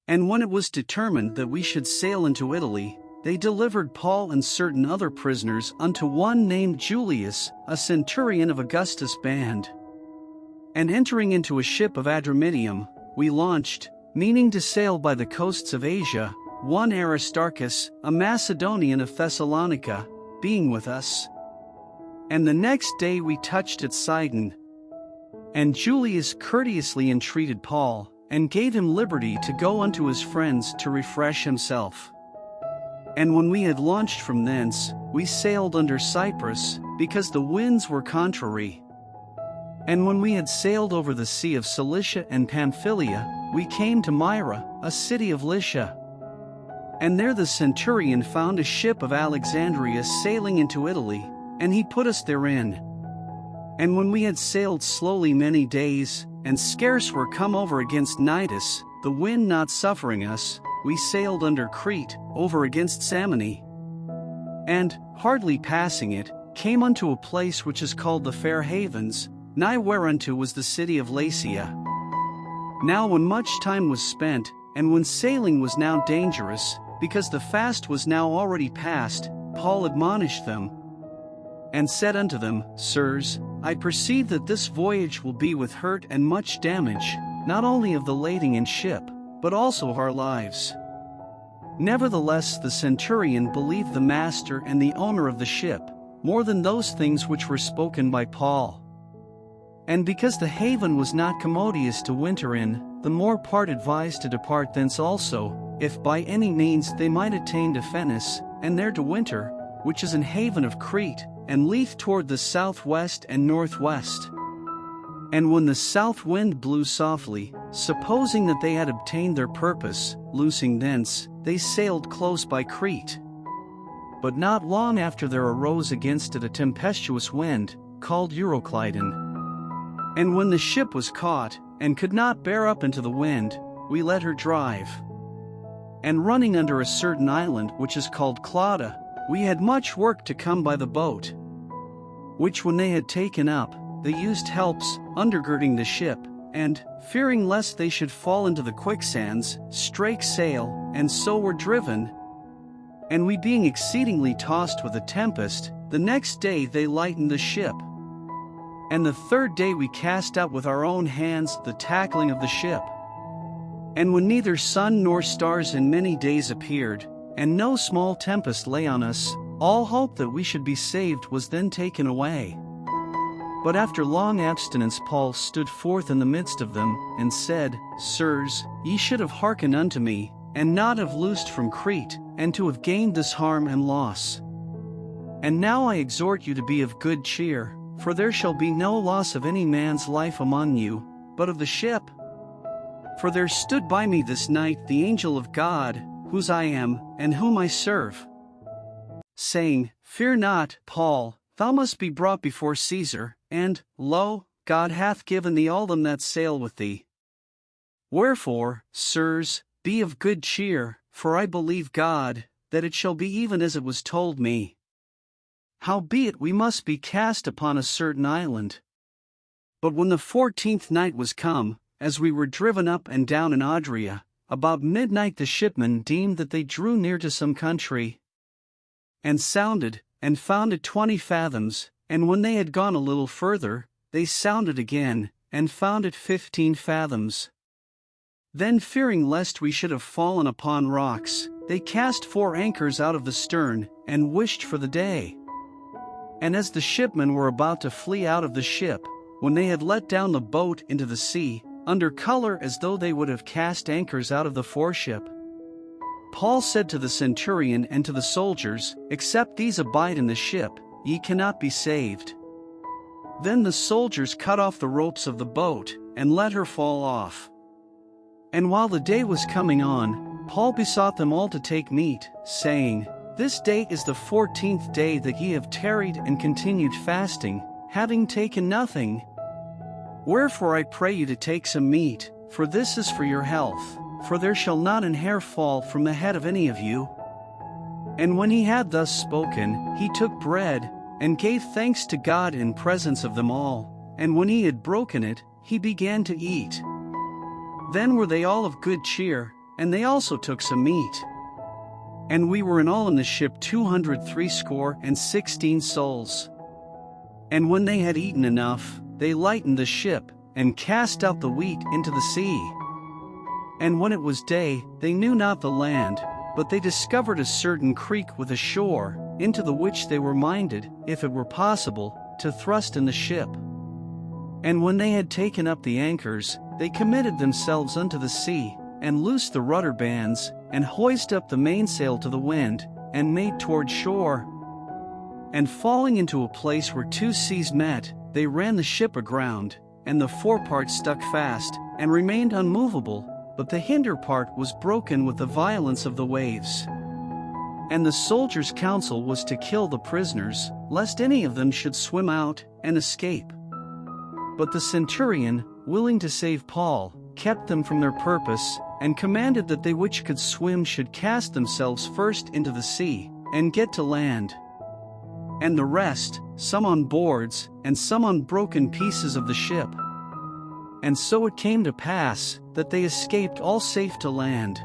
And when it was determined that we should sail into Italy, they delivered Paul and certain other prisoners unto one named Julius, a centurion of Augustus' band. And entering into a ship of Adramyttium, we launched, meaning to sail by the coasts of Asia, one Aristarchus, a Macedonian of Thessalonica, being with us. And the next day we touched at Sidon. And Julius courteously entreated Paul, and gave him liberty to go unto his friends to refresh himself. And when we had launched from thence, we sailed under Cyprus, because the winds were contrary. And when we had sailed over the sea of Cilicia and Pamphylia, we came to Myra, a city of Lycia. And there the centurion found a ship of Alexandria sailing into Italy, and he put us therein. And when we had sailed slowly many days, and scarce were come over against Cnidus, the wind not suffering us, we sailed under Crete, over against Salmone. And, hardly passing it, came unto a place which is called the Fair Havens, nigh whereunto was the city of Lasea. Now when much time was spent, and when sailing was now dangerous, because the fast was now already past, Paul admonished them, and said unto them, Sirs, I perceive that this voyage will be with hurt and much damage, not only of the lading and ship, but also of our lives. Nevertheless the centurion believed the master and the owner of the ship, more than those things which were spoken by Paul. And because the haven was not commodious to winter in, the more part advised to depart thence also, if by any means they might attain to Phenice, and there to winter, which is an haven of Crete, and leath toward the southwest and northwest. And when the south wind blew softly, supposing that they had obtained their purpose, loosing thence, they sailed close by Crete. But not long after there arose against it a tempestuous wind, called Euroclydon. And when the ship was caught, and could not bear up into the wind, we let her drive. And running under a certain island which is called Clauda, we had much work to come by the boat. Which when they had taken up, they used helps, undergirding the ship, and, fearing lest they should fall into the quicksands, strake sail, and so were driven. And we being exceedingly tossed with a tempest, the next day they lightened the ship. And the third day we cast out with our own hands the tackling of the ship. And when neither sun nor stars in many days appeared, and no small tempest lay on us, all hope that we should be saved was then taken away. But after long abstinence Paul stood forth in the midst of them, and said, Sirs, ye should have hearkened unto me, and not have loosed from Crete, and to have gained this harm and loss. And now I exhort you to be of good cheer, for there shall be no loss of any man's life among you, but of the ship. For there stood by me this night the angel of God, whose I am, and whom I serve, saying, Fear not, Paul, thou must be brought before Caesar, and, lo, God hath given thee all them that sail with thee. Wherefore, sirs, be of good cheer, for I believe God, that it shall be even as it was told me. Howbeit we must be cast upon a certain island. But when the 14th night was come, as we were driven up and down in Adria, about midnight the shipmen deemed that they drew near to some country, and sounded, and found it 20 fathoms, and when they had gone a little further, they sounded again, and found it 15 fathoms. Then fearing lest we should have fallen upon rocks, they cast 4 anchors out of the stern, and wished for the day. And as the shipmen were about to flee out of the ship, when they had let down the boat into the sea, under color as though they would have cast anchors out of the foreship, Paul said to the centurion and to the soldiers, Except these abide in the ship, ye cannot be saved. Then the soldiers cut off the ropes of the boat, and let her fall off. And while the day was coming on, Paul besought them all to take meat, saying, This day is the 14th day that ye have tarried and continued fasting, having taken nothing. Wherefore I pray you to take some meat, for this is for your health, for there shall not an hair fall from the head of any of you. And when he had thus spoken, he took bread, and gave thanks to God in presence of them all, and when he had broken it, he began to eat. Then were they all of good cheer, and they also took some meat. And we were in all in the ship 260 souls. And when they had eaten enough, they lightened the ship, and cast out the wheat into the sea. And when it was day, they knew not the land, but they discovered a certain creek with a shore, into the which they were minded, if it were possible, to thrust in the ship. And when they had taken up the anchors, they committed themselves unto the sea, and loosed the rudder bands, and hoisted up the mainsail to the wind, and made toward shore. And falling into a place where two seas met, they ran the ship aground, and the forepart stuck fast, and remained unmovable, but the hinder part was broken with the violence of the waves. And the soldiers' counsel was to kill the prisoners, lest any of them should swim out and escape. But the centurion, willing to save Paul, kept them from their purpose, and commanded that they which could swim should cast themselves first into the sea, and get to land. And the rest, some on boards, and some on broken pieces of the ship. And so it came to pass, that they escaped all safe to land.